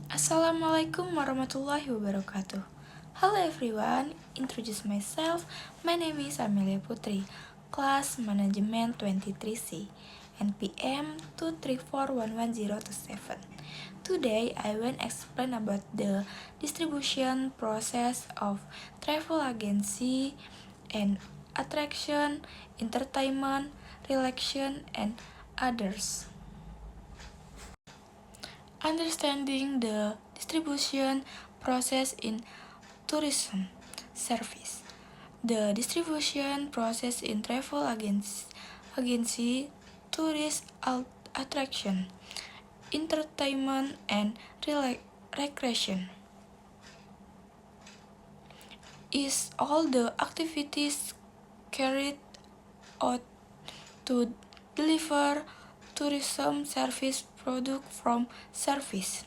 Assalamualaikum warahmatullahi wabarakatuh. Hello everyone, introduce myself. My name is Amelia Putri, class management 23C, NPM 2341107. Today I will explain about the distribution process of travel agency and attraction, entertainment, relaxation, and others. Understanding the distribution process in tourism service. The distribution process in travel agency, tourist attraction, entertainment, and recreation is all the activities carried out to deliver tourism service product from service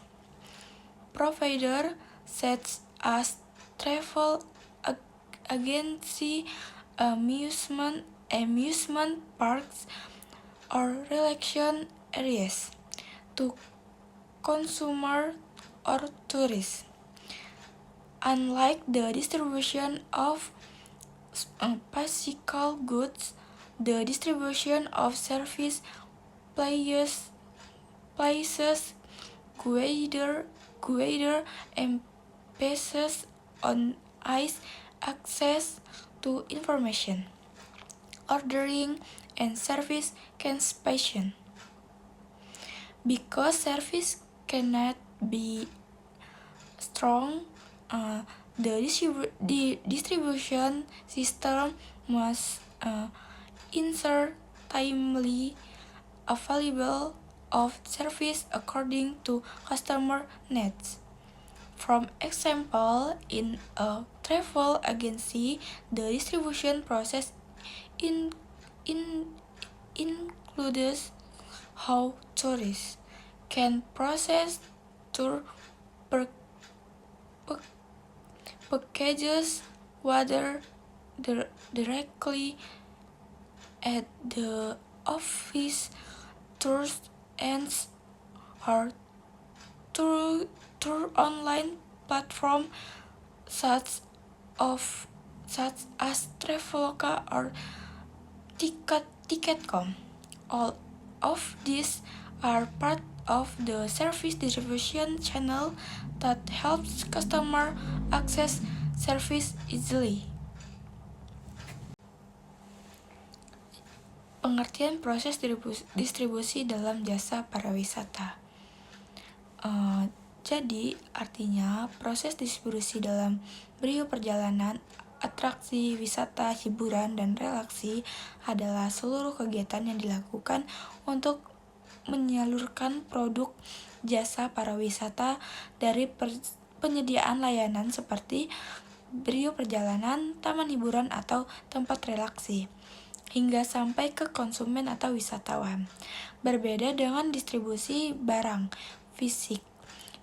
provider such as travel agency, amusement parks, or relaxation areas to consumer or tourists. Unlike the distribution of physical goods, the distribution of service places greater emphasis on access to information, ordering, and service cancellation. Because service cannot be strong, the distribution system must ensure timely available of service according to customer needs. For example, in a travel agency, the distribution process includes how tourists can process tour packages, whether directly at the office, tours ends, or through online platform such as Traveloka or Ticket.com. All of these are part of the service distribution channel that helps customer access service easily. Pengertian proses distribusi dalam jasa pariwisata. Jadi, artinya proses distribusi dalam biro perjalanan, atraksi, wisata, hiburan, dan relaksi adalah seluruh kegiatan yang dilakukan untuk menyalurkan produk jasa pariwisata dari penyediaan layanan seperti biro perjalanan, taman hiburan, atau tempat relaksi, hingga sampai ke konsumen atau wisatawan. Berbeda dengan distribusi barang fisik,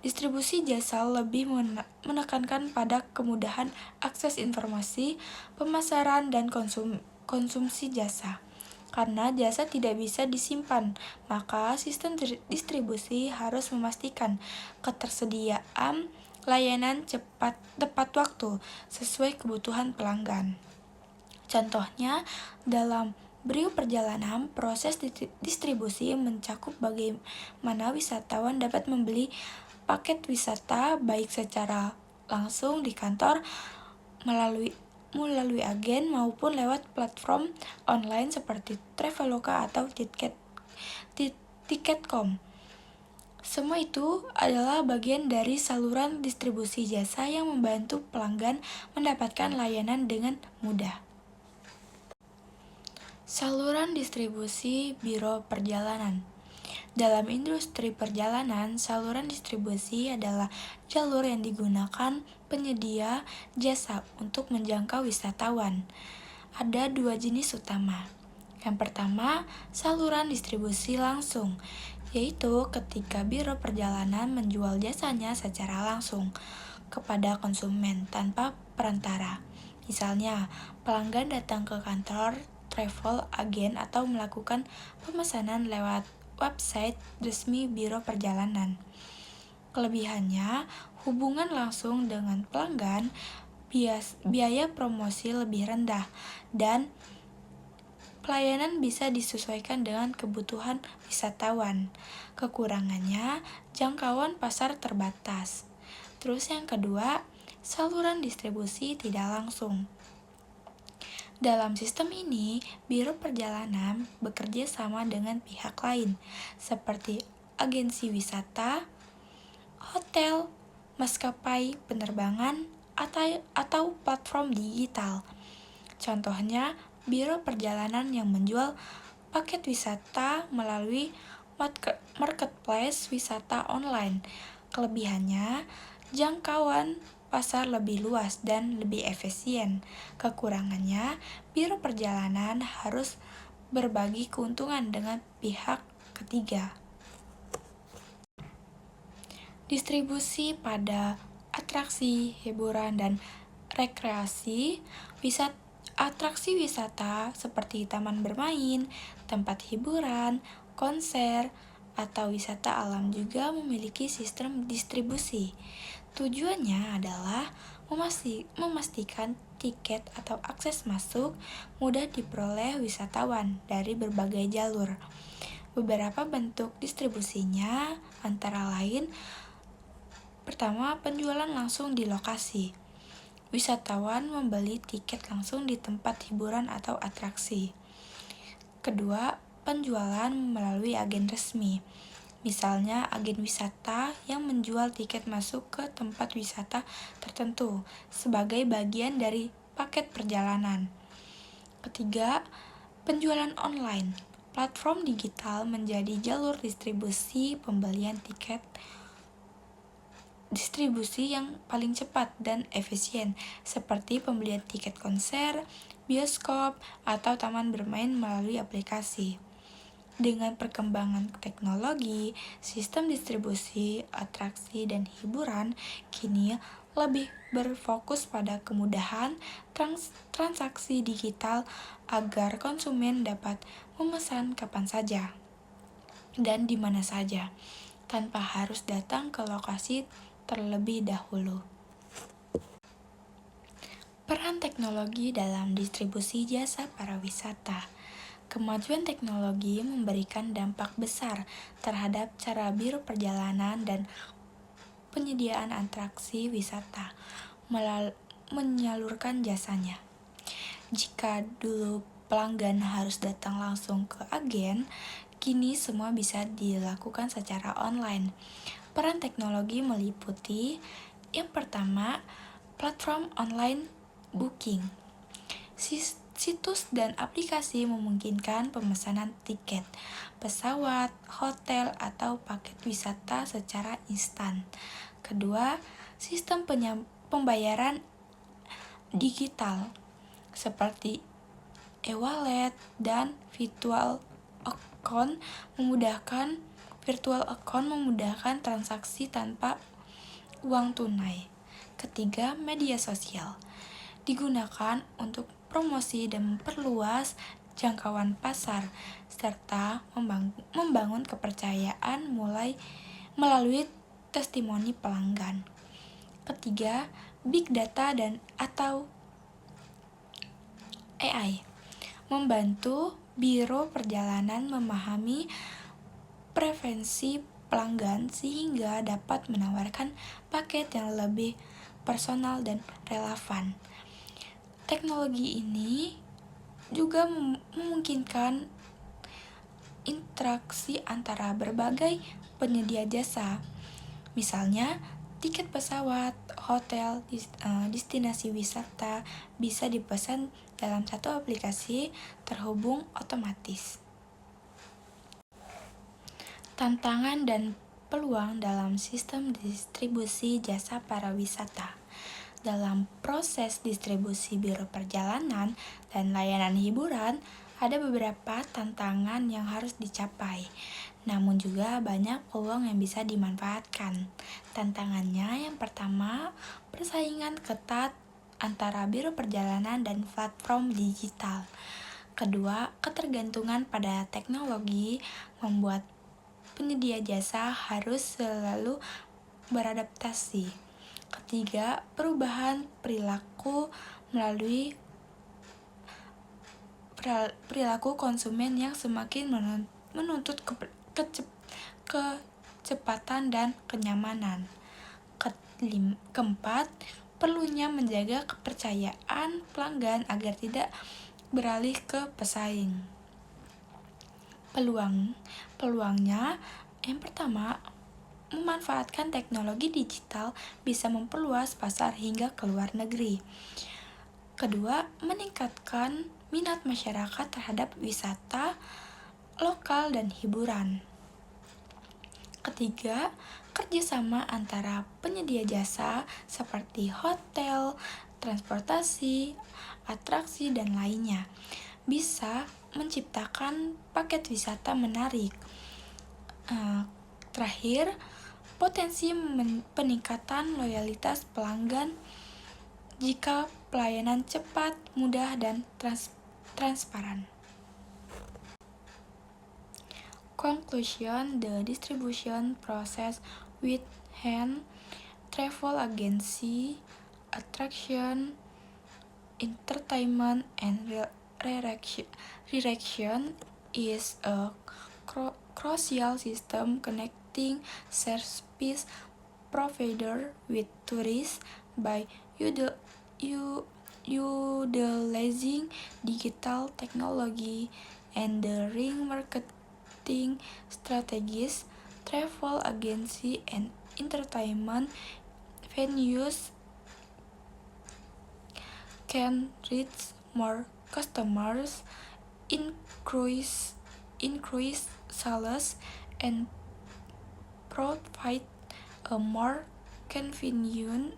distribusi jasa lebih menekankan pada kemudahan akses informasi, pemasaran, dan konsumsi jasa. Karena jasa tidak bisa disimpan, maka sistem distribusi harus memastikan ketersediaan layanan tepat waktu sesuai kebutuhan pelanggan. Contohnya, dalam biro perjalanan, proses distribusi mencakup bagaimana wisatawan dapat membeli paket wisata baik secara langsung di kantor, melalui agen, maupun lewat platform online seperti Traveloka atau Ticket.com. Semua itu adalah bagian dari saluran distribusi jasa yang membantu pelanggan mendapatkan layanan dengan mudah. Saluran distribusi biro perjalanan. Dalam industri perjalanan, saluran distribusi adalah jalur yang digunakan penyedia jasa untuk menjangkau wisatawan. Ada dua jenis utama. Yang pertama, saluran distribusi langsung, yaitu ketika biro perjalanan menjual jasanya secara langsung kepada konsumen tanpa perantara. Misalnya, pelanggan datang ke kantor travel agen atau melakukan pemesanan lewat website resmi biro perjalanan. Kelebihannya, hubungan langsung dengan pelanggan, biaya promosi lebih rendah, dan pelayanan bisa disesuaikan dengan kebutuhan wisatawan. Kekurangannya, jangkauan pasar terbatas. Terus yang kedua, saluran distribusi tidak langsung. Dalam sistem ini, Biro Perjalanan bekerja sama dengan pihak lain, seperti agensi wisata, hotel, maskapai penerbangan, atau platform digital. Contohnya, Biro Perjalanan yang menjual paket wisata melalui marketplace wisata online. Kelebihannya, jangkauan pasar lebih luas dan lebih efisien. Kekurangannya, Biro Perjalanan harus berbagi keuntungan dengan pihak ketiga. Distribusi pada atraksi, hiburan, dan rekreasi. Atraksi wisata seperti taman bermain, tempat hiburan, konser, atau wisata alam juga memiliki sistem distribusi. Tujuannya adalah memastikan tiket atau akses masuk mudah diperoleh wisatawan dari berbagai jalur. Beberapa bentuk distribusinya antara lain: pertama, penjualan langsung di lokasi. Wisatawan membeli tiket langsung di tempat hiburan atau atraksi. Kedua, penjualan melalui agen resmi. Misalnya agen wisata yang menjual tiket masuk ke tempat wisata tertentu sebagai bagian dari paket perjalanan. Ketiga, penjualan online. Platform digital menjadi jalur distribusi pembelian tiket distribusi yang paling cepat dan efisien, seperti pembelian tiket konser, bioskop, atau taman bermain melalui aplikasi. Dengan perkembangan teknologi, sistem distribusi, atraksi, dan hiburan kini lebih berfokus pada kemudahan transaksi digital agar konsumen dapat memesan kapan saja dan di mana saja, tanpa harus datang ke lokasi terlebih dahulu. Peran teknologi dalam distribusi jasa pariwisata. Kemajuan teknologi memberikan dampak besar terhadap cara Biro Perjalanan dan penyediaan atraksi wisata menyalurkan jasanya. Jika dulu pelanggan harus datang langsung ke agen, kini semua bisa dilakukan secara online. Peran teknologi meliputi: yang pertama, platform online booking. Situs dan aplikasi memungkinkan pemesanan tiket, pesawat, hotel, atau paket wisata secara instan. Kedua, sistem pembayaran digital seperti e-wallet dan virtual account memudahkan transaksi tanpa uang tunai. Ketiga, media sosial digunakan untuk promosi dan memperluas jangkauan pasar serta membangun kepercayaan melalui testimoni pelanggan. Ketiga, big data dan atau AI membantu Biro Perjalanan memahami preferensi pelanggan sehingga dapat menawarkan paket yang lebih personal dan relevan. Teknologi ini juga memungkinkan interaksi antara berbagai penyedia jasa. Misalnya, tiket pesawat, hotel, destinasi wisata bisa dipesan dalam satu aplikasi terhubung otomatis. Tantangan dan peluang dalam sistem distribusi jasa pariwisata. Dalam proses distribusi Biro Perjalanan dan layanan hiburan, ada beberapa tantangan yang harus dicapai. Namun juga banyak peluang yang bisa dimanfaatkan. Tantangannya yang pertama, persaingan ketat antara Biro Perjalanan dan platform digital. Kedua, ketergantungan pada teknologi membuat penyedia jasa harus selalu beradaptasi. Ketiga, perubahan perilaku melalui perilaku konsumen yang semakin menuntut kecepatan dan kenyamanan. Keempat, perlunya menjaga kepercayaan pelanggan agar tidak beralih ke pesaing. Peluangnya, yang pertama, memanfaatkan teknologi digital bisa memperluas pasar hingga ke luar negeri. Kedua, meningkatkan minat masyarakat terhadap wisata lokal dan hiburan. Ketiga, kerjasama antara penyedia jasa seperti hotel, transportasi, atraksi, dan lainnya bisa menciptakan paket wisata menarik. Terakhir, potensi peningkatan loyalitas pelanggan jika pelayanan cepat, mudah, dan transparan. Conclusion: the distribution process within travel agency, attraction, entertainment, and direction is a crucial system connecting service provider with tourists. By utilizing digital technology and the marketing strategies, travel agency and entertainment venues can reach more customers, increase sales, and provide a more convenient,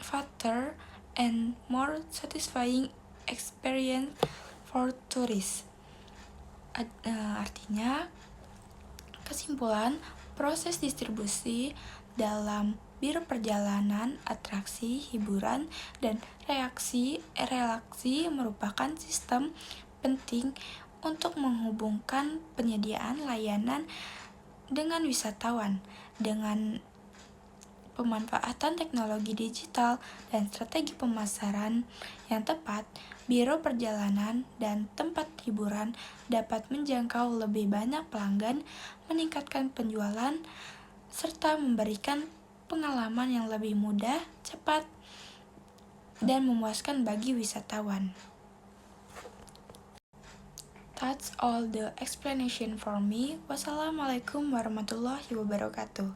faster, and more satisfying experience for tourists. Artinya, kesimpulan, proses distribusi dalam biro perjalanan, atraksi, hiburan, dan relaksi merupakan sistem penting untuk menghubungkan penyediaan layanan dengan wisatawan. Dengan pemanfaatan teknologi digital dan strategi pemasaran yang tepat, biro perjalanan dan tempat hiburan dapat menjangkau lebih banyak pelanggan, meningkatkan penjualan, serta memberikan pengalaman yang lebih mudah, cepat, dan memuaskan bagi wisatawan. That's all the explanation for me. Wassalamualaikum warahmatullahi wabarakatuh.